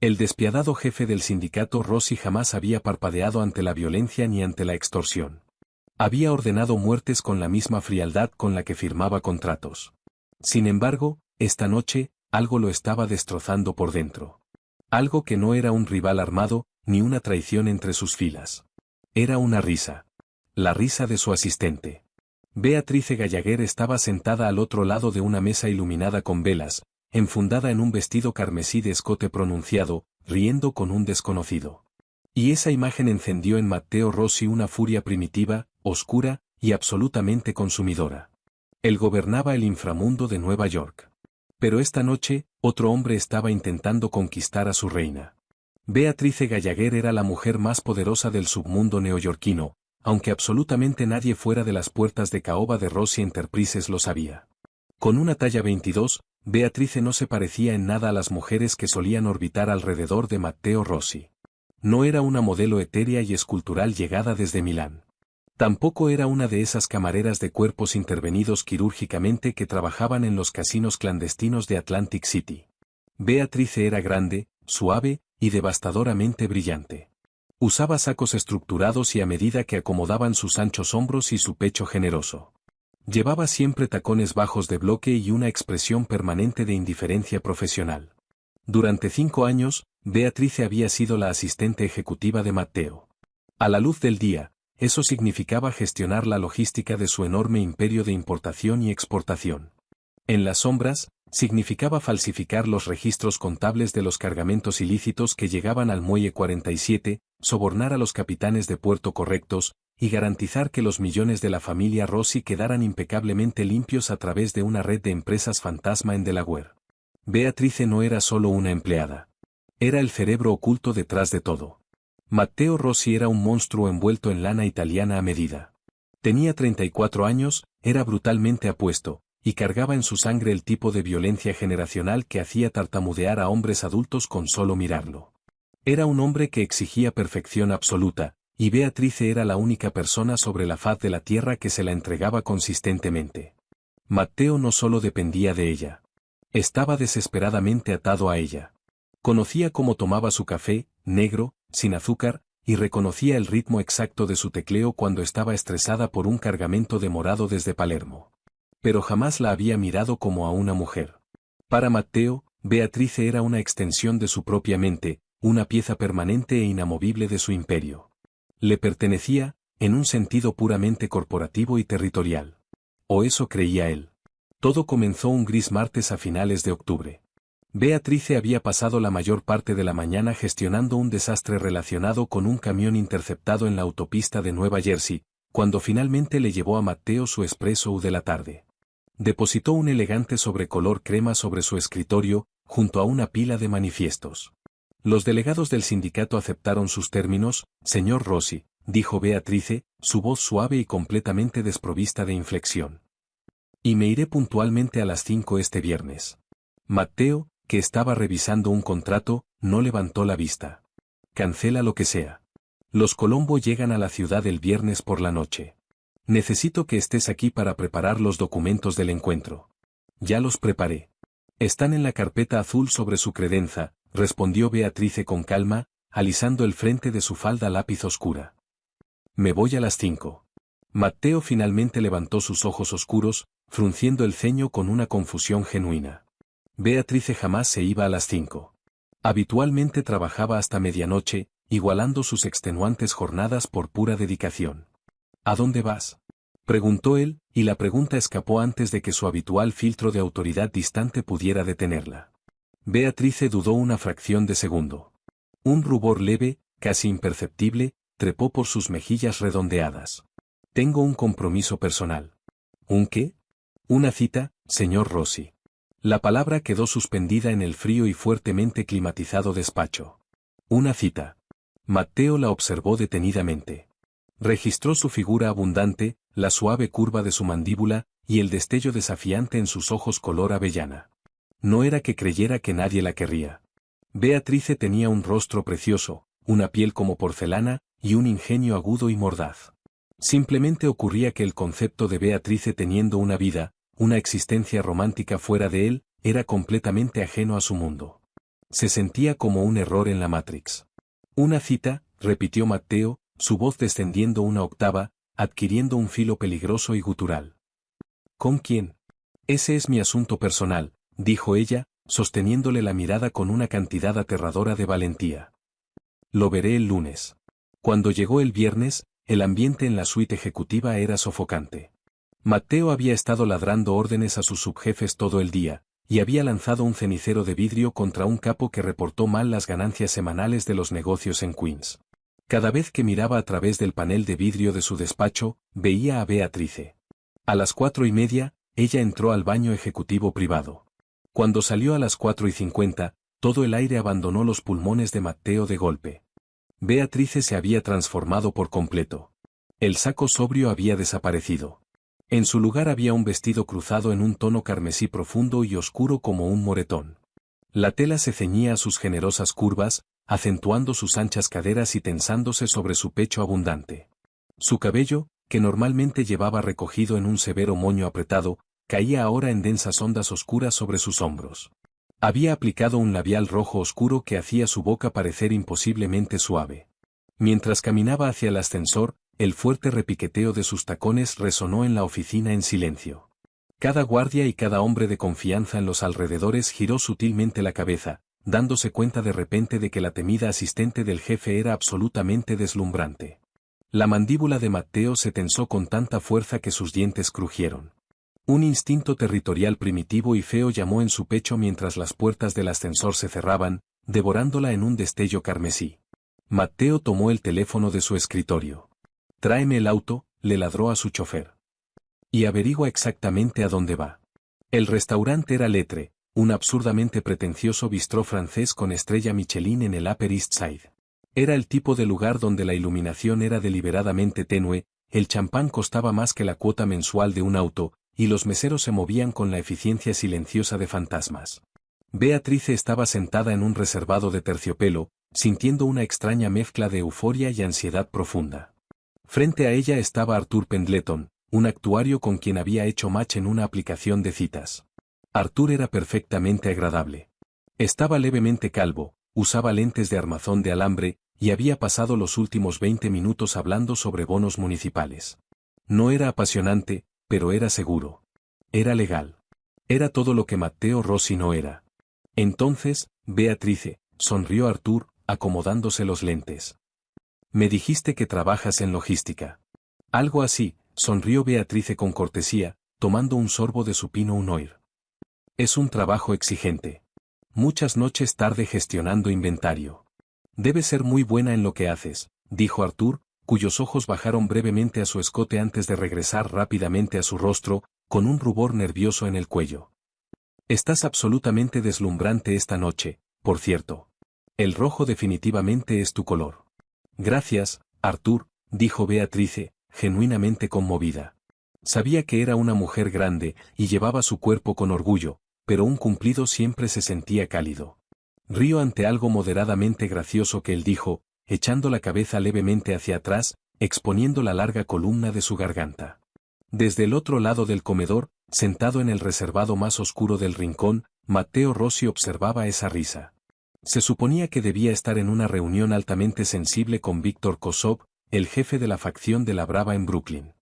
El despiadado jefe del sindicato Rossi jamás había parpadeado ante la violencia ni ante la extorsión. Había ordenado muertes con la misma frialdad con la que firmaba contratos. Sin embargo, esta noche, algo lo estaba destrozando por dentro. Algo que no era un rival armado, ni una traición entre sus filas. Era una risa. La risa de su asistente. Beatrice Gallagher estaba sentada al otro lado de una mesa iluminada con velas, enfundada en un vestido carmesí de escote pronunciado, riendo con un desconocido. Y esa imagen encendió en Matteo Rossi una furia primitiva, oscura y absolutamente consumidora. Él gobernaba el inframundo de Nueva York. Pero esta noche, otro hombre estaba intentando conquistar a su reina. Beatrice Gallagher era la mujer más poderosa del submundo neoyorquino, aunque absolutamente nadie fuera de las puertas de caoba de Rossi Enterprises lo sabía. Con una talla 22, Beatrice no se parecía en nada a las mujeres que solían orbitar alrededor de Matteo Rossi. No era una modelo etérea y escultural llegada desde Milán. Tampoco era una de esas camareras de cuerpos intervenidos quirúrgicamente que trabajaban en los casinos clandestinos de Atlantic City. Beatrice era grande, suave y devastadoramente brillante. Usaba sacos estructurados y a medida que acomodaban sus anchos hombros y su pecho generoso. Llevaba siempre tacones bajos de bloque y una expresión permanente de indiferencia profesional. Durante 5 años, Beatrice había sido la asistente ejecutiva de Matteo. A la luz del día, eso significaba gestionar la logística de su enorme imperio de importación y exportación. En las sombras, significaba falsificar los registros contables de los cargamentos ilícitos que llegaban al Muelle 47, sobornar a los capitanes de puerto correctos, y garantizar que los millones de la familia Rossi quedaran impecablemente limpios a través de una red de empresas fantasma en Delaware. Beatrice no era solo una empleada. Era el cerebro oculto detrás de todo. Matteo Rossi era un monstruo envuelto en lana italiana a medida. Tenía 34 años, era brutalmente apuesto, y cargaba en su sangre el tipo de violencia generacional que hacía tartamudear a hombres adultos con solo mirarlo. Era un hombre que exigía perfección absoluta, y Beatrice era la única persona sobre la faz de la tierra que se la entregaba consistentemente. Matteo no solo dependía de ella. Estaba desesperadamente atado a ella. Conocía cómo tomaba su café, negro, sin azúcar, y reconocía el ritmo exacto de su tecleo cuando estaba estresada por un cargamento demorado desde Palermo. Pero jamás la había mirado como a una mujer. Para Matteo, Beatrice era una extensión de su propia mente, una pieza permanente e inamovible de su imperio. Le pertenecía, en un sentido puramente corporativo y territorial. O eso creía él. Todo comenzó un gris martes a finales de octubre. Beatrice había pasado la mayor parte de la mañana gestionando un desastre relacionado con un camión interceptado en la autopista de Nueva Jersey, cuando finalmente le llevó a Matteo su espresso de la tarde. Depositó un elegante sobrecolor crema sobre su escritorio, junto a una pila de manifiestos. Los delegados del sindicato aceptaron sus términos, señor Rossi, dijo Beatrice, su voz suave y completamente desprovista de inflexión. Y me iré puntualmente a las 5 este viernes. Matteo, que estaba revisando un contrato, no levantó la vista. Cancela lo que sea. Los Colombo llegan a la ciudad el viernes por la noche. Necesito que estés aquí para preparar los documentos del encuentro. Ya los preparé. Están en la carpeta azul sobre su credenza, respondió Beatrice con calma, alisando el frente de su falda lápiz oscura. Me voy a las 5. Matteo finalmente levantó sus ojos oscuros, frunciendo el ceño con una confusión genuina. Beatrice jamás se iba a las 5. Habitualmente trabajaba hasta medianoche, igualando sus extenuantes jornadas por pura dedicación. ¿A dónde vas?, preguntó él, y la pregunta escapó antes de que su habitual filtro de autoridad distante pudiera detenerla. Beatrice dudó una fracción de segundo. Un rubor leve, casi imperceptible, trepó por sus mejillas redondeadas. Tengo un compromiso personal. ¿Un qué? Una cita, señor Rossi. La palabra quedó suspendida en el frío y fuertemente climatizado despacho. Una cita. Matteo la observó detenidamente. Registró su figura abundante, la suave curva de su mandíbula, y el destello desafiante en sus ojos color avellana. No era que creyera que nadie la querría. Beatrice tenía un rostro precioso, una piel como porcelana, y un ingenio agudo y mordaz. Simplemente ocurría que el concepto de Beatrice teniendo una vida, una existencia romántica fuera de él, era completamente ajeno a su mundo. Se sentía como un error en la Matrix. Una cita, repitió Matteo, su voz descendiendo una octava, adquiriendo un filo peligroso y gutural. ¿Con quién? Ese es mi asunto personal, dijo ella, sosteniéndole la mirada con una cantidad aterradora de valentía. Lo veré el lunes. Cuando llegó el viernes, el ambiente en la suite ejecutiva era sofocante. Matteo había estado ladrando órdenes a sus subjefes todo el día, y había lanzado un cenicero de vidrio contra un capo que reportó mal las ganancias semanales de los negocios en Queens. Cada vez que miraba a través del panel de vidrio de su despacho, veía a Beatrice. A las 4:30, ella entró al baño ejecutivo privado. Cuando salió a las 4:50, todo el aire abandonó los pulmones de Matteo de golpe. Beatrice se había transformado por completo. El saco sobrio había desaparecido. En su lugar había un vestido cruzado en un tono carmesí profundo y oscuro como un moretón. La tela se ceñía a sus generosas curvas, acentuando sus anchas caderas y tensándose sobre su pecho abundante. Su cabello, que normalmente llevaba recogido en un severo moño apretado, caía ahora en densas ondas oscuras sobre sus hombros. Había aplicado un labial rojo oscuro que hacía su boca parecer imposiblemente suave. Mientras caminaba hacia el ascensor, el fuerte repiqueteo de sus tacones resonó en la oficina en silencio. Cada guardia y cada hombre de confianza en los alrededores giró sutilmente la cabeza, dándose cuenta de repente de que la temida asistente del jefe era absolutamente deslumbrante. La mandíbula de Matteo se tensó con tanta fuerza que sus dientes crujieron. Un instinto territorial primitivo y feo llamó en su pecho mientras las puertas del ascensor se cerraban, devorándola en un destello carmesí. Matteo tomó el teléfono de su escritorio. «Tráeme el auto», le ladró a su chofer. «Y averigua exactamente a dónde va». El restaurante era Lettre, un absurdamente pretencioso bistró francés con estrella Michelin en el Upper East Side. Era el tipo de lugar donde la iluminación era deliberadamente tenue, el champán costaba más que la cuota mensual de un auto, y los meseros se movían con la eficiencia silenciosa de fantasmas. Beatrice estaba sentada en un reservado de terciopelo, sintiendo una extraña mezcla de euforia y ansiedad profunda. Frente a ella estaba Arthur Pendleton, un actuario con quien había hecho match en una aplicación de citas. Arthur era perfectamente agradable. Estaba levemente calvo, usaba lentes de armazón de alambre, y había pasado los últimos 20 minutos hablando sobre bonos municipales. No era apasionante, pero era seguro. Era legal. Era todo lo que Matteo Rossi no era. Entonces, Beatrice, sonrió Arthur, acomodándose los lentes. «Me dijiste que trabajas en logística». «Algo así», sonrió Beatrice con cortesía, tomando un sorbo de su Pinot Noir. «Es un trabajo exigente. Muchas noches tarde gestionando inventario». «Debes ser muy buena en lo que haces», dijo Arthur, cuyos ojos bajaron brevemente a su escote antes de regresar rápidamente a su rostro, con un rubor nervioso en el cuello. «Estás absolutamente deslumbrante esta noche, por cierto. El rojo definitivamente es tu color». «Gracias, Arthur», dijo Beatrice, genuinamente conmovida. Sabía que era una mujer grande, y llevaba su cuerpo con orgullo, pero un cumplido siempre se sentía cálido. Rió ante algo moderadamente gracioso que él dijo, echando la cabeza levemente hacia atrás, exponiendo la larga columna de su garganta. Desde el otro lado del comedor, sentado en el reservado más oscuro del rincón, Matteo Rossi observaba esa risa. Se suponía que debía estar en una reunión altamente sensible con Víctor Kosov, el jefe de la facción de la Brava en Brooklyn.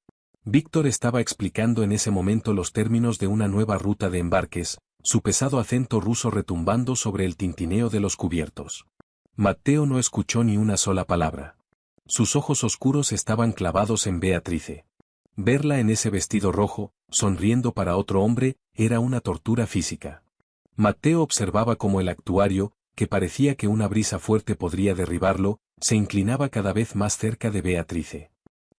Víctor estaba explicando en ese momento los términos de una nueva ruta de embarques, su pesado acento ruso retumbando sobre el tintineo de los cubiertos. Matteo no escuchó ni una sola palabra. Sus ojos oscuros estaban clavados en Beatrice. Verla en ese vestido rojo, sonriendo para otro hombre, era una tortura física. Matteo observaba cómo el actuario, que parecía que una brisa fuerte podría derribarlo, se inclinaba cada vez más cerca de Beatrice.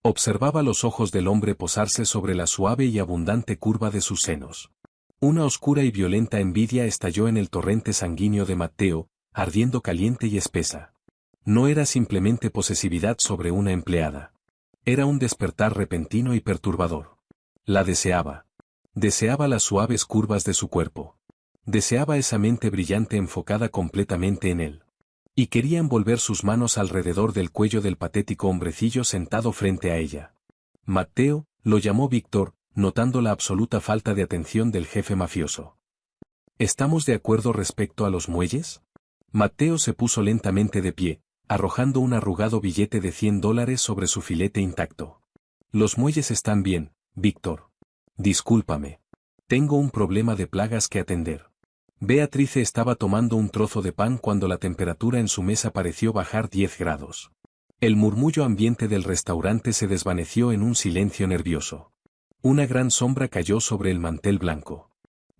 Observaba los ojos del hombre posarse sobre la suave y abundante curva de sus senos. Una oscura y violenta envidia estalló en el torrente sanguíneo de Matteo, ardiendo caliente y espesa. No era simplemente posesividad sobre una empleada. Era un despertar repentino y perturbador. La deseaba. Deseaba las suaves curvas de su cuerpo. Deseaba esa mente brillante enfocada completamente en él. Y quería envolver sus manos alrededor del cuello del patético hombrecillo sentado frente a ella. Matteo, lo llamó Víctor, notando la absoluta falta de atención del jefe mafioso. ¿Estamos de acuerdo respecto a los muelles? Matteo se puso lentamente de pie, arrojando un arrugado billete de $100 sobre su filete intacto. Los muelles están bien, Víctor. Discúlpame. Tengo un problema de plagas que atender. Beatrice estaba tomando un trozo de pan cuando la temperatura en su mesa pareció bajar 10 grados. El murmullo ambiente del restaurante se desvaneció en un silencio nervioso. Una gran sombra cayó sobre el mantel blanco.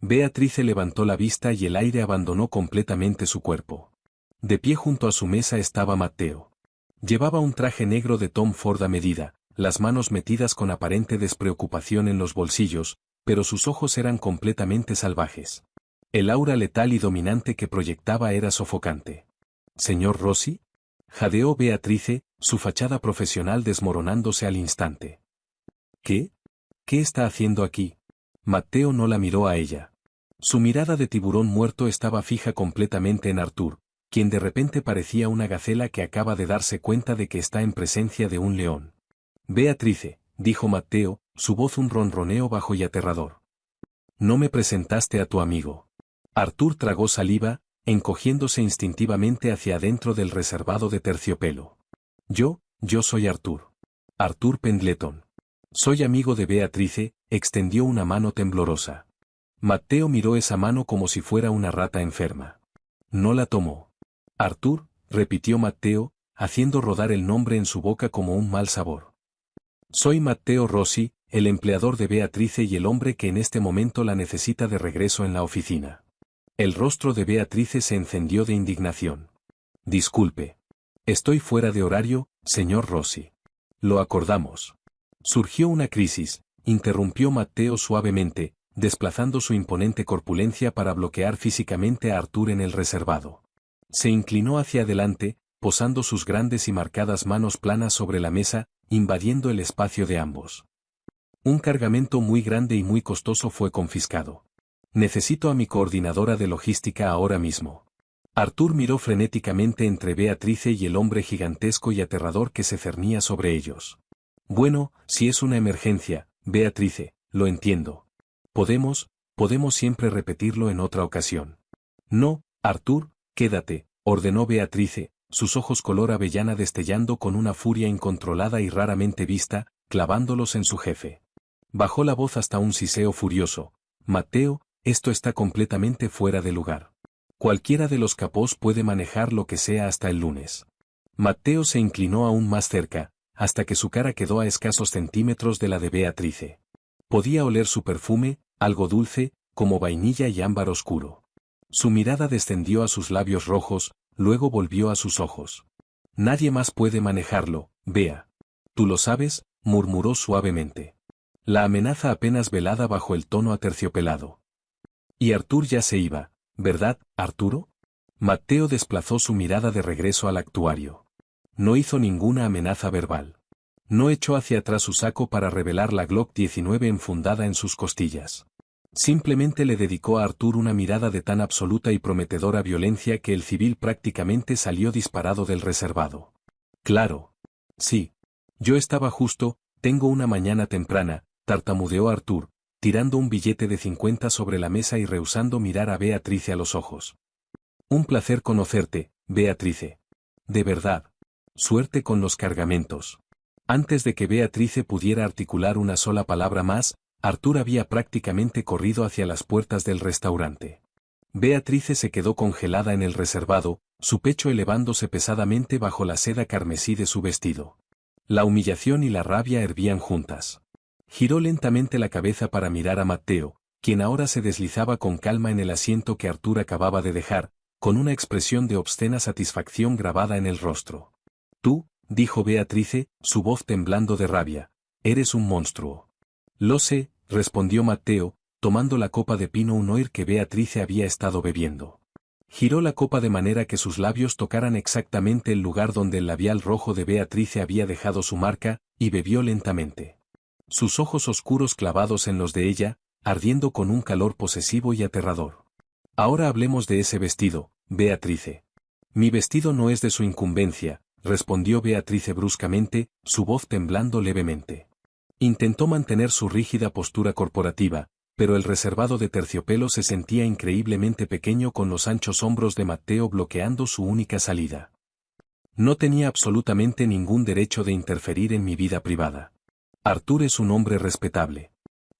Beatrice levantó la vista y el aire abandonó completamente su cuerpo. De pie junto a su mesa estaba Matteo. Llevaba un traje negro de Tom Ford a medida, las manos metidas con aparente despreocupación en los bolsillos, pero sus ojos eran completamente salvajes. El aura letal y dominante que proyectaba era sofocante. ¿Señor Rossi? Jadeó Beatrice, su fachada profesional desmoronándose al instante. ¿Qué? ¿Qué está haciendo aquí? Matteo no la miró a ella. Su mirada de tiburón muerto estaba fija completamente en Arthur, quien de repente parecía una gacela que acaba de darse cuenta de que está en presencia de un león. Beatrice, dijo Matteo, su voz un ronroneo bajo y aterrador. No me presentaste a tu amigo. Arthur tragó saliva, encogiéndose instintivamente hacia adentro del reservado de terciopelo. Yo soy Arthur. Arthur Pendleton. Soy amigo de Beatrice, extendió una mano temblorosa. Matteo miró esa mano como si fuera una rata enferma. No la tomó. Arthur, repitió Matteo, haciendo rodar el nombre en su boca como un mal sabor. Soy Matteo Rossi, el empleador de Beatrice y el hombre que en este momento la necesita de regreso en la oficina. El rostro de Beatrice se encendió de indignación. Disculpe. Estoy fuera de horario, señor Rossi. Lo acordamos. Surgió una crisis, interrumpió Matteo suavemente, desplazando su imponente corpulencia para bloquear físicamente a Arthur en el reservado. Se inclinó hacia adelante, posando sus grandes y marcadas manos planas sobre la mesa, invadiendo el espacio de ambos. Un cargamento muy grande y muy costoso fue confiscado. Necesito a mi coordinadora de logística ahora mismo. Arthur miró frenéticamente entre Beatrice y el hombre gigantesco y aterrador que se cernía sobre ellos. Bueno, si es una emergencia, Beatrice, lo entiendo. Podemos siempre repetirlo en otra ocasión. No, Arthur, quédate, ordenó Beatrice, sus ojos color avellana destellando con una furia incontrolada y raramente vista, clavándolos en su jefe. Bajó la voz hasta un siseo furioso. Matteo, esto está completamente fuera de lugar. Cualquiera de los capós puede manejar lo que sea hasta el lunes. Matteo se inclinó aún más cerca, hasta que su cara quedó a escasos centímetros de la de Beatrice. Podía oler su perfume, algo dulce, como vainilla y ámbar oscuro. Su mirada descendió a sus labios rojos, luego volvió a sus ojos. Nadie más puede manejarlo, Bea. Tú lo sabes, murmuró suavemente. La amenaza apenas velada bajo el tono aterciopelado. Y Arthur ya se iba, ¿verdad, Arturo? Matteo desplazó su mirada de regreso al actuario. No hizo ninguna amenaza verbal. No echó hacia atrás su saco para revelar la Glock 19 enfundada en sus costillas. Simplemente le dedicó a Arthur una mirada de tan absoluta y prometedora violencia que el civil prácticamente salió disparado del reservado. Claro. Sí. Yo estaba justo, tengo una mañana temprana, tartamudeó Arthur, tirando un billete de 50 sobre la mesa y rehusando mirar a Beatrice a los ojos. Un placer conocerte, Beatrice. De verdad. Suerte con los cargamentos. Antes de que Beatrice pudiera articular una sola palabra más, Arthur había prácticamente corrido hacia las puertas del restaurante. Beatrice se quedó congelada en el reservado, su pecho elevándose pesadamente bajo la seda carmesí de su vestido. La humillación y la rabia hervían juntas. Giró lentamente la cabeza para mirar a Matteo, quien ahora se deslizaba con calma en el asiento que Arthur acababa de dejar, con una expresión de obscena satisfacción grabada en el rostro. Tú, dijo Beatrice, su voz temblando de rabia, eres un monstruo. Lo sé, respondió Matteo, tomando la copa de Pinot Noir que Beatrice había estado bebiendo. Giró la copa de manera que sus labios tocaran exactamente el lugar donde el labial rojo de Beatrice había dejado su marca, y bebió lentamente. Sus ojos oscuros clavados en los de ella, ardiendo con un calor posesivo y aterrador. Ahora hablemos de ese vestido, Beatrice. Mi vestido no es de su incumbencia, respondió Beatrice bruscamente, su voz temblando levemente. Intentó mantener su rígida postura corporativa, pero el reservado de terciopelo se sentía increíblemente pequeño con los anchos hombros de Matteo bloqueando su única salida. No tenía absolutamente ningún derecho de interferir en mi vida privada. Arthur es un hombre respetable.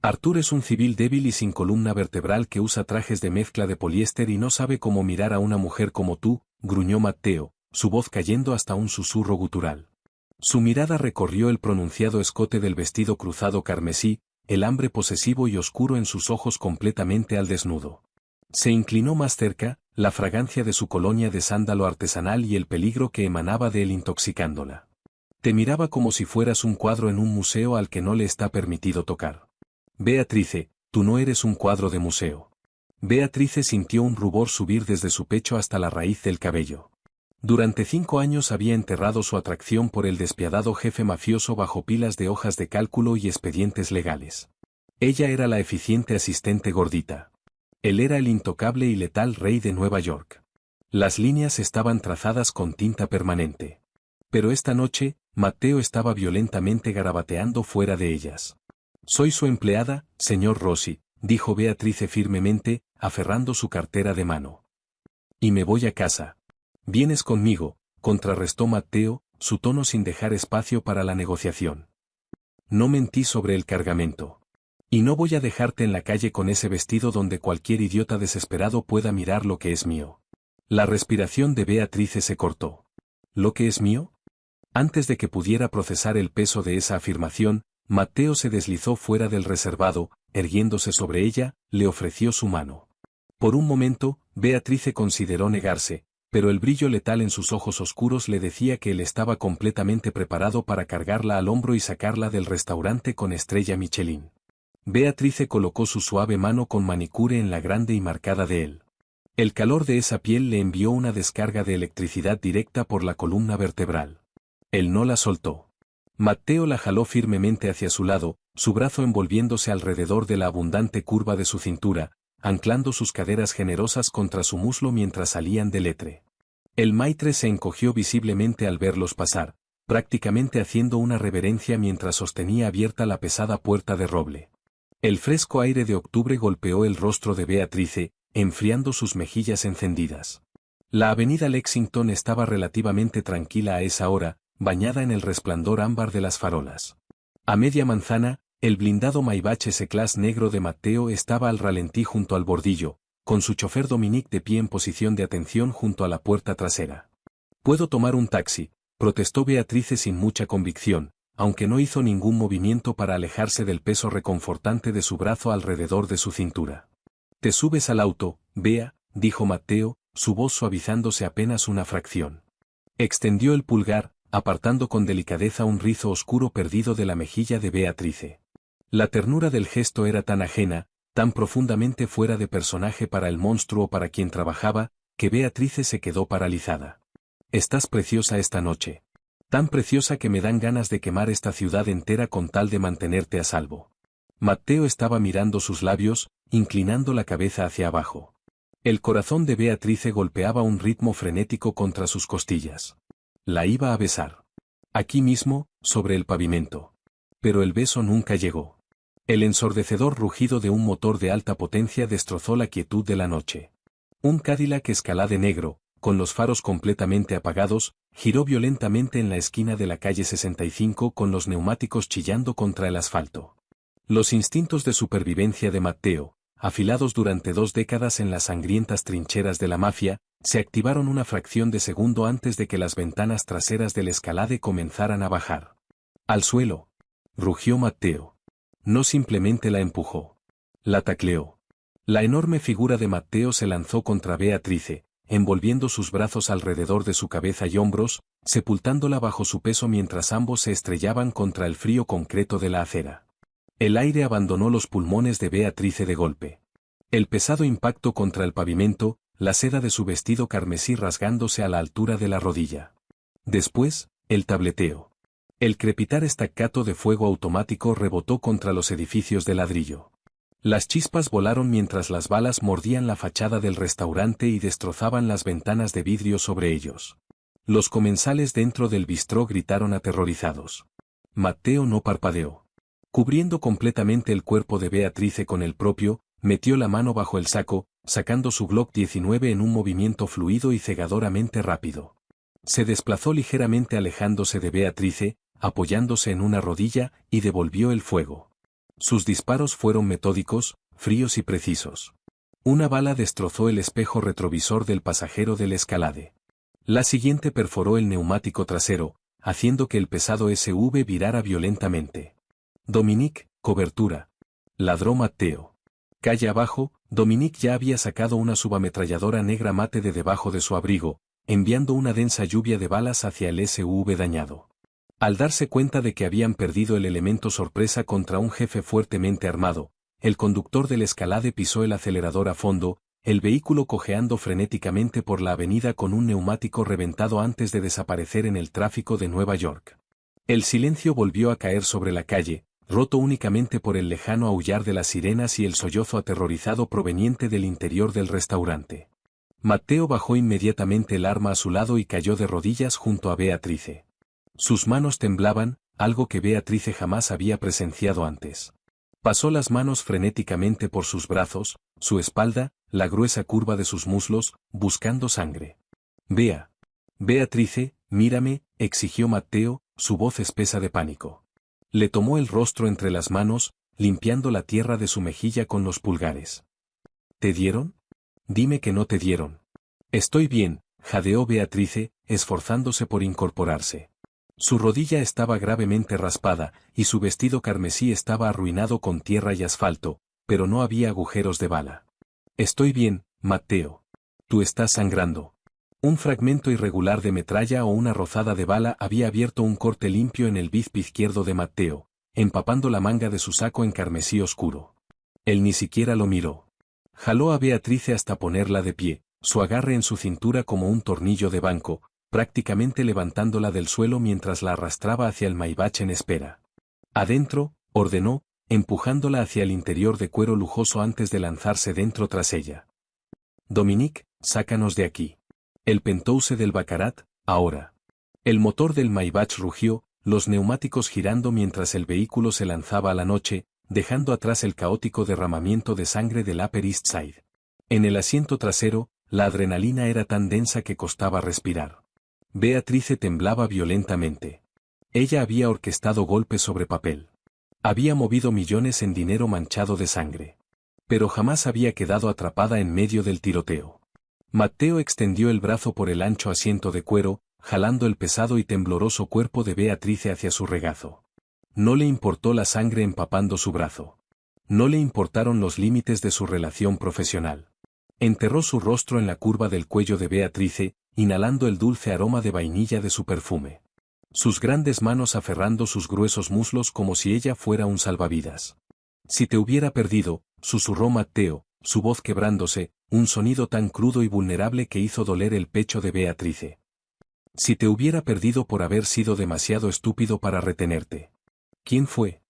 Arthur es un civil débil y sin columna vertebral que usa trajes de mezcla de poliéster y no sabe cómo mirar a una mujer como tú, gruñó Matteo, su voz cayendo hasta un susurro gutural. Su mirada recorrió el pronunciado escote del vestido cruzado carmesí, el hambre posesivo y oscuro en sus ojos completamente al desnudo. Se inclinó más cerca, la fragancia de su colonia de sándalo artesanal y el peligro que emanaba de él intoxicándola. Te miraba como si fueras un cuadro en un museo al que no le está permitido tocar. Beatrice, tú no eres un cuadro de museo. Beatrice sintió un rubor subir desde su pecho hasta la raíz del cabello. Durante 5 años había enterrado su atracción por el despiadado jefe mafioso bajo pilas de hojas de cálculo y expedientes legales. Ella era la eficiente asistente gordita. Él era el intocable y letal rey de Nueva York. Las líneas estaban trazadas con tinta permanente. Pero esta noche, Matteo estaba violentamente garabateando fuera de ellas. Soy su empleada, señor Rossi, dijo Beatrice firmemente, aferrando su cartera de mano. Y me voy a casa. Vienes conmigo, contrarrestó Matteo, su tono sin dejar espacio para la negociación. No mentí sobre el cargamento. Y no voy a dejarte en la calle con ese vestido donde cualquier idiota desesperado pueda mirar lo que es mío. La respiración de Beatrice se cortó. ¿Lo que es mío? Antes de que pudiera procesar el peso de esa afirmación, Matteo se deslizó fuera del reservado, erguiéndose sobre ella, le ofreció su mano. Por un momento, Beatrice consideró negarse, pero el brillo letal en sus ojos oscuros le decía que él estaba completamente preparado para cargarla al hombro y sacarla del restaurante con estrella Michelin. Beatrice colocó su suave mano con manicure en la grande y marcada de él. El calor de esa piel le envió una descarga de electricidad directa por la columna vertebral. Él no la soltó. Matteo la jaló firmemente hacia su lado, su brazo envolviéndose alrededor de la abundante curva de su cintura, anclando sus caderas generosas contra su muslo mientras salían del étre. El maitre se encogió visiblemente al verlos pasar, prácticamente haciendo una reverencia mientras sostenía abierta la pesada puerta de roble. El fresco aire de octubre golpeó el rostro de Beatrice, enfriando sus mejillas encendidas. La avenida Lexington estaba relativamente tranquila a esa hora, bañada en el resplandor ámbar de las farolas. A media manzana, el blindado Maybach S-Class negro de Matteo estaba al ralentí junto al bordillo, con su chofer Dominique de pie en posición de atención junto a la puerta trasera. «¿Puedo tomar un taxi?», protestó Beatrice sin mucha convicción, aunque no hizo ningún movimiento para alejarse del peso reconfortante de su brazo alrededor de su cintura. «Te subes al auto, Bea», dijo Matteo, su voz suavizándose apenas una fracción. Extendió el pulgar, apartando con delicadeza un rizo oscuro perdido de la mejilla de Beatrice. La ternura del gesto era tan ajena, tan profundamente fuera de personaje para el monstruo para quien trabajaba, que Beatrice se quedó paralizada. «Estás preciosa esta noche. Tan preciosa que me dan ganas de quemar esta ciudad entera con tal de mantenerte a salvo». Matteo estaba mirando sus labios, inclinando la cabeza hacia abajo. El corazón de Beatrice golpeaba un ritmo frenético contra sus costillas. La iba a besar. Aquí mismo, sobre el pavimento. Pero el beso nunca llegó. El ensordecedor rugido de un motor de alta potencia destrozó la quietud de la noche. Un Cadillac Escalade negro, con los faros completamente apagados, giró violentamente en la esquina de la calle 65 con los neumáticos chillando contra el asfalto. Los instintos de supervivencia de Matteo, afilados durante 2 décadas en las sangrientas trincheras de la mafia, se activaron una fracción de segundo antes de que las ventanas traseras del Escalade comenzaran a bajar. «Al suelo», rugió Matteo. No simplemente la empujó. La tacleó. La enorme figura de Matteo se lanzó contra Beatrice, envolviendo sus brazos alrededor de su cabeza y hombros, sepultándola bajo su peso mientras ambos se estrellaban contra el frío concreto de la acera. El aire abandonó los pulmones de Beatrice de golpe. El pesado impacto contra el pavimento, la seda de su vestido carmesí rasgándose a la altura de la rodilla. Después, el tableteo. El crepitar estaccato de fuego automático rebotó contra los edificios de ladrillo. Las chispas volaron mientras las balas mordían la fachada del restaurante y destrozaban las ventanas de vidrio sobre ellos. Los comensales dentro del bistró gritaron aterrorizados. Matteo no parpadeó. Cubriendo completamente el cuerpo de Beatrice con el propio, metió la mano bajo el saco, sacando su Glock 19 en un movimiento fluido y cegadoramente rápido. Se desplazó ligeramente alejándose de Beatrice, apoyándose en una rodilla, y devolvió el fuego. Sus disparos fueron metódicos, fríos y precisos. Una bala destrozó el espejo retrovisor del pasajero del Escalade. La siguiente perforó el neumático trasero, haciendo que el pesado SUV virara violentamente. Dominique, cobertura. Ladró Matteo. Calle abajo, Dominique ya había sacado una subametralladora negra mate de debajo de su abrigo, enviando una densa lluvia de balas hacia el SUV dañado. Al darse cuenta de que habían perdido el elemento sorpresa contra un jefe fuertemente armado, el conductor del Escalade pisó el acelerador a fondo, el vehículo cojeando frenéticamente por la avenida con un neumático reventado antes de desaparecer en el tráfico de Nueva York. El silencio volvió a caer sobre la calle, roto únicamente por el lejano aullar de las sirenas y el sollozo aterrorizado proveniente del interior del restaurante. Matteo bajó inmediatamente el arma a su lado y cayó de rodillas junto a Beatrice. Sus manos temblaban, algo que Beatrice jamás había presenciado antes. Pasó las manos frenéticamente por sus brazos, su espalda, la gruesa curva de sus muslos, buscando sangre. Beatrice, mírame, exigió Matteo, su voz espesa de pánico. Le tomó el rostro entre las manos, limpiando la tierra de su mejilla con los pulgares. ¿Te dieron? Dime que no te dieron. Estoy bien, jadeó Beatrice, esforzándose por incorporarse. Su rodilla estaba gravemente raspada, y su vestido carmesí estaba arruinado con tierra y asfalto, pero no había agujeros de bala. Estoy bien, Matteo. Tú estás sangrando. Un fragmento irregular de metralla o una rozada de bala había abierto un corte limpio en el bíceps izquierdo de Matteo, empapando la manga de su saco en carmesí oscuro. Él ni siquiera lo miró. Jaló a Beatrice hasta ponerla de pie, su agarre en su cintura como un tornillo de banco, prácticamente levantándola del suelo mientras la arrastraba hacia el Maybach en espera. Adentro, ordenó, empujándola hacia el interior de cuero lujoso antes de lanzarse dentro tras ella. Dominique, sácanos de aquí. El Penthouse del Baccarat, ahora. El motor del Maybach rugió, los neumáticos girando mientras el vehículo se lanzaba a la noche, dejando atrás el caótico derramamiento de sangre del Upper East Side. En el asiento trasero, la adrenalina era tan densa que costaba respirar. Beatrice temblaba violentamente. Ella había orquestado golpes sobre papel. Había movido millones en dinero manchado de sangre. Pero jamás había quedado atrapada en medio del tiroteo. Matteo extendió el brazo por el ancho asiento de cuero, jalando el pesado y tembloroso cuerpo de Beatrice hacia su regazo. No le importó la sangre empapando su brazo. No le importaron los límites de su relación profesional. Enterró su rostro en la curva del cuello de Beatrice, inhalando el dulce aroma de vainilla de su perfume. Sus grandes manos aferrando sus gruesos muslos como si ella fuera un salvavidas. Si te hubiera perdido, susurró Matteo, su voz quebrándose, un sonido tan crudo y vulnerable que hizo doler el pecho de Beatrice. Si te hubiera perdido por haber sido demasiado estúpido para retenerte. ¿Quién fue?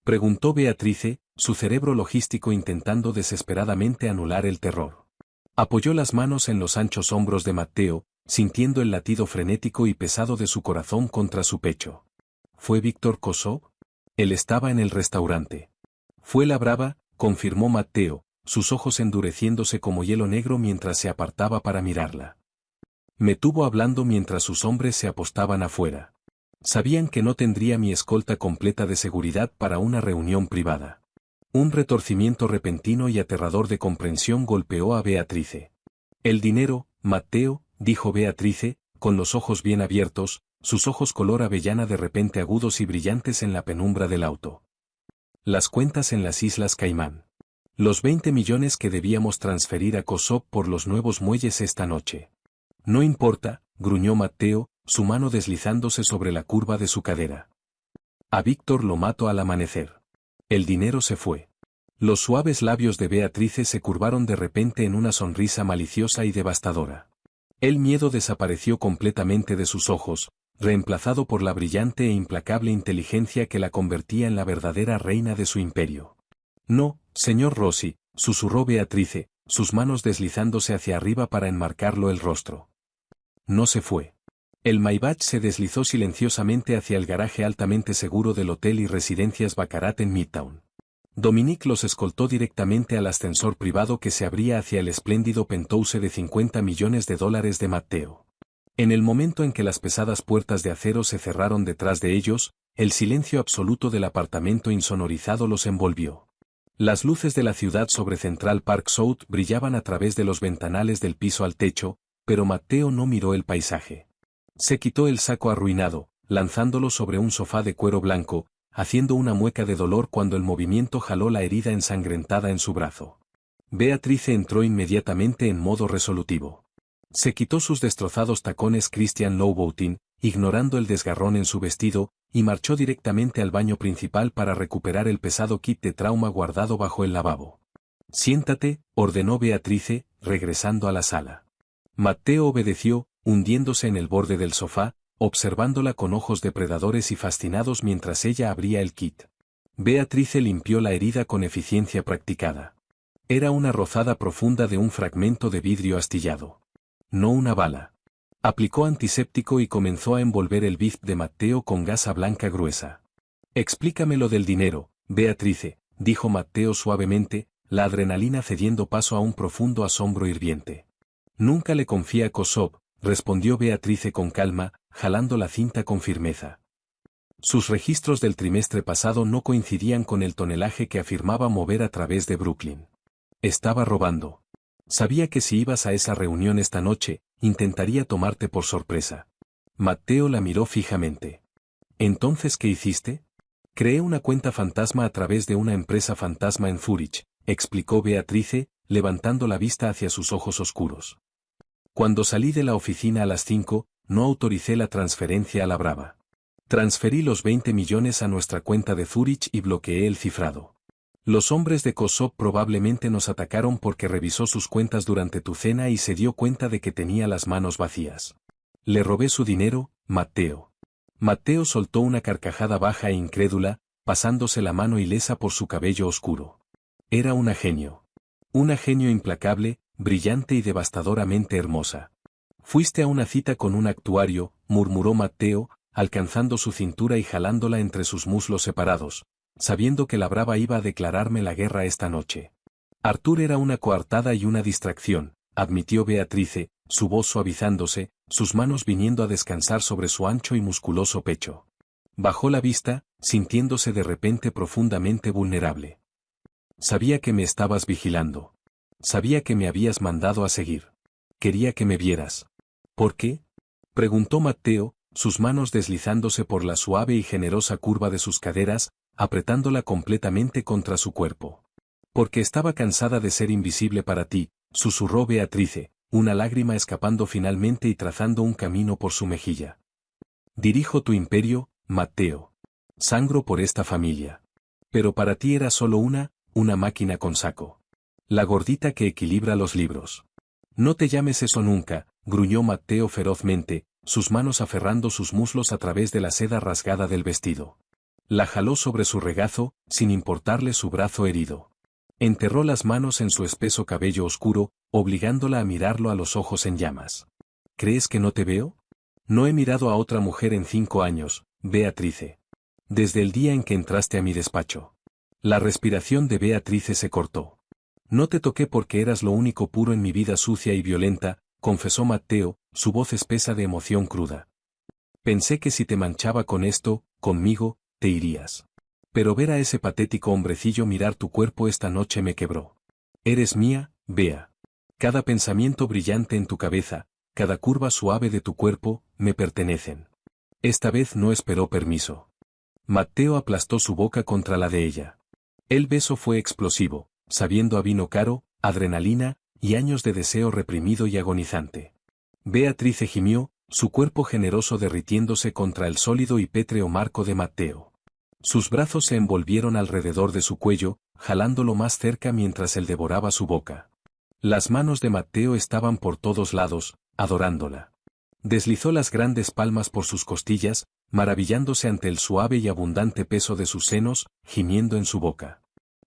Preguntó Beatrice, su cerebro logístico intentando desesperadamente anular el terror. Apoyó las manos en los anchos hombros de Matteo, sintiendo el latido frenético y pesado de su corazón contra su pecho. ¿Fue Víctor Kosov? Él estaba en el restaurante. Fue la brava, confirmó Matteo, sus ojos endureciéndose como hielo negro mientras se apartaba para mirarla. Me tuvo hablando mientras sus hombres se apostaban afuera. Sabían que no tendría mi escolta completa de seguridad para una reunión privada. Un retorcimiento repentino y aterrador de comprensión golpeó a Beatrice. El dinero, Matteo, dijo Beatrice, con los ojos bien abiertos, sus ojos color avellana de repente agudos y brillantes en la penumbra del auto. Las cuentas en las Islas Caimán. Los 20 millones que debíamos transferir a Kosov por los nuevos muelles esta noche. No importa, gruñó Matteo, su mano deslizándose sobre la curva de su cadera. A Víctor lo mato al amanecer. El dinero se fue. Los suaves labios de Beatrice se curvaron de repente en una sonrisa maliciosa y devastadora. El miedo desapareció completamente de sus ojos, reemplazado por la brillante e implacable inteligencia que la convertía en la verdadera reina de su imperio. No, señor Rossi, susurró Beatrice, sus manos deslizándose hacia arriba para enmarcarlo el rostro. No se fue. El Maybach se deslizó silenciosamente hacia el garaje altamente seguro del Hotel y Residencias Baccarat en Midtown. Dominique los escoltó directamente al ascensor privado que se abría hacia el espléndido penthouse de $50 millones de Matteo. En el momento en que las pesadas puertas de acero se cerraron detrás de ellos, el silencio absoluto del apartamento insonorizado los envolvió. Las luces de la ciudad sobre Central Park South brillaban a través de los ventanales del piso al techo, pero Matteo no miró el paisaje. Se quitó el saco arruinado, lanzándolo sobre un sofá de cuero blanco, haciendo una mueca de dolor cuando el movimiento jaló la herida ensangrentada en su brazo. Beatrice entró inmediatamente en modo resolutivo. Se quitó sus destrozados tacones Christian Louboutin, ignorando el desgarrón en su vestido, y marchó directamente al baño principal para recuperar el pesado kit de trauma guardado bajo el lavabo. Siéntate, ordenó Beatrice, regresando a la sala. Matteo obedeció, hundiéndose en el borde del sofá, observándola con ojos depredadores y fascinados mientras ella abría el kit. Beatrice limpió la herida con eficiencia practicada. Era una rozada profunda de un fragmento de vidrio astillado. No una bala. Aplicó antiséptico y comenzó a envolver el bíceps de Matteo con gasa blanca gruesa. Explícame lo del dinero, Beatrice, dijo Matteo suavemente, la adrenalina cediendo paso a un profundo asombro hirviente. Nunca le confía a Kosov, respondió Beatrice con calma, jalando la cinta con firmeza. Sus registros del trimestre pasado no coincidían con el tonelaje que afirmaba mover a través de Brooklyn. Estaba robando. Sabía que si ibas a esa reunión esta noche, intentaría tomarte por sorpresa. Matteo la miró fijamente. ¿Entonces qué hiciste? Creé una cuenta fantasma a través de una empresa fantasma en Zúrich, explicó Beatrice, levantando la vista hacia sus ojos oscuros. Cuando salí de la oficina a las 5, no autoricé la transferencia a la Brava. Transferí los 20 millones a nuestra cuenta de Zúrich y bloqueé el cifrado. Los hombres de Kosov probablemente nos atacaron porque revisó sus cuentas durante tu cena y se dio cuenta de que tenía las manos vacías. Le robé su dinero, Matteo. Matteo soltó una carcajada baja e incrédula, pasándose la mano ilesa por su cabello oscuro. Era una genio. Una genio implacable, brillante y devastadoramente hermosa. Fuiste a una cita con un actuario, murmuró Matteo, alcanzando su cintura y jalándola entre sus muslos separados, sabiendo que la Brava iba a declararme la guerra esta noche. Arthur era una coartada y una distracción, admitió Beatrice, su voz suavizándose, sus manos viniendo a descansar sobre su ancho y musculoso pecho. Bajó la vista, sintiéndose de repente profundamente vulnerable. Sabía que me estabas vigilando. Sabía que me habías mandado a seguir. Quería que me vieras. ¿Por qué? Preguntó Matteo, sus manos deslizándose por la suave y generosa curva de sus caderas, apretándola completamente contra su cuerpo. Porque estaba cansada de ser invisible para ti, susurró Beatrice, una lágrima escapando finalmente y trazando un camino por su mejilla. Dirijo tu imperio, Matteo. Sangro por esta familia. Pero para ti era solo una máquina con saco. La gordita que equilibra los libros. No te llames eso nunca, gruñó Matteo ferozmente, sus manos aferrando sus muslos a través de la seda rasgada del vestido. La jaló sobre su regazo, sin importarle su brazo herido. Enterró las manos en su espeso cabello oscuro, obligándola a mirarlo a los ojos en llamas. ¿Crees que no te veo? No he mirado a otra mujer en 5 años, Beatrice. Desde el día en que entraste a mi despacho. La respiración de Beatrice se cortó. No te toqué porque eras lo único puro en mi vida sucia y violenta, confesó Matteo, su voz espesa de emoción cruda. Pensé que si te manchaba con esto, conmigo, te irías. Pero ver a ese patético hombrecillo mirar tu cuerpo esta noche me quebró. Eres mía, Bea. Cada pensamiento brillante en tu cabeza, cada curva suave de tu cuerpo, me pertenecen. Esta vez no esperó permiso. Matteo aplastó su boca contra la de ella. El beso fue explosivo, sabiendo a vino caro, adrenalina, y años de deseo reprimido y agonizante. Beatrice gimió, su cuerpo generoso derritiéndose contra el sólido y pétreo marco de Matteo. Sus brazos se envolvieron alrededor de su cuello, jalándolo más cerca mientras él devoraba su boca. Las manos de Matteo estaban por todos lados, adorándola. Deslizó las grandes palmas por sus costillas, maravillándose ante el suave y abundante peso de sus senos, gimiendo en su boca.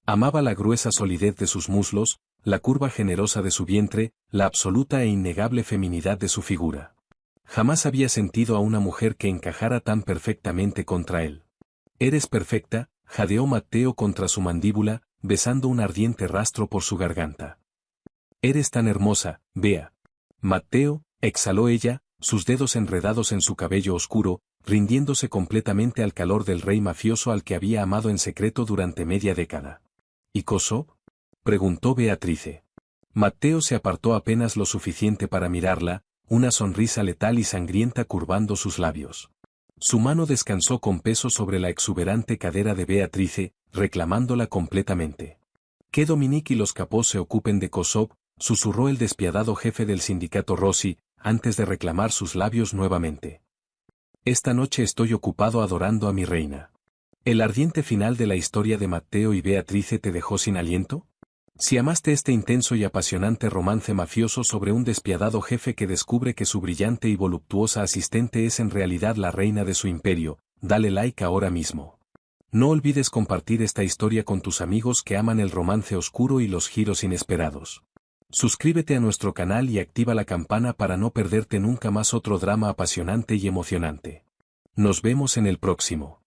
Amaba la gruesa solidez de sus muslos, la curva generosa de su vientre, la absoluta e innegable feminidad de su figura. Jamás había sentido a una mujer que encajara tan perfectamente contra él. Eres perfecta, jadeó Matteo contra su mandíbula, besando un ardiente rastro por su garganta. Eres tan hermosa, Bea. Matteo, exhaló ella, sus dedos enredados en su cabello oscuro, rindiéndose completamente al calor del rey mafioso al que había amado en secreto durante media década. ¿Y Kosob? Preguntó Beatrice. Matteo se apartó apenas lo suficiente para mirarla, una sonrisa letal y sangrienta curvando sus labios. Su mano descansó con peso sobre la exuberante cadera de Beatrice, reclamándola completamente. Que Dominique y los capós se ocupen de Kosob, susurró el despiadado jefe del sindicato Rossi, antes de reclamar sus labios nuevamente. Esta noche estoy ocupado adorando a mi reina. ¿El ardiente final de la historia de Matteo y Beatrice te dejó sin aliento? Si amaste este intenso y apasionante romance mafioso sobre un despiadado jefe que descubre que su brillante y voluptuosa asistente es en realidad la reina de su imperio, dale like ahora mismo. No olvides compartir esta historia con tus amigos que aman el romance oscuro y los giros inesperados. Suscríbete a nuestro canal y activa la campana para no perderte nunca más otro drama apasionante y emocionante. Nos vemos en el próximo.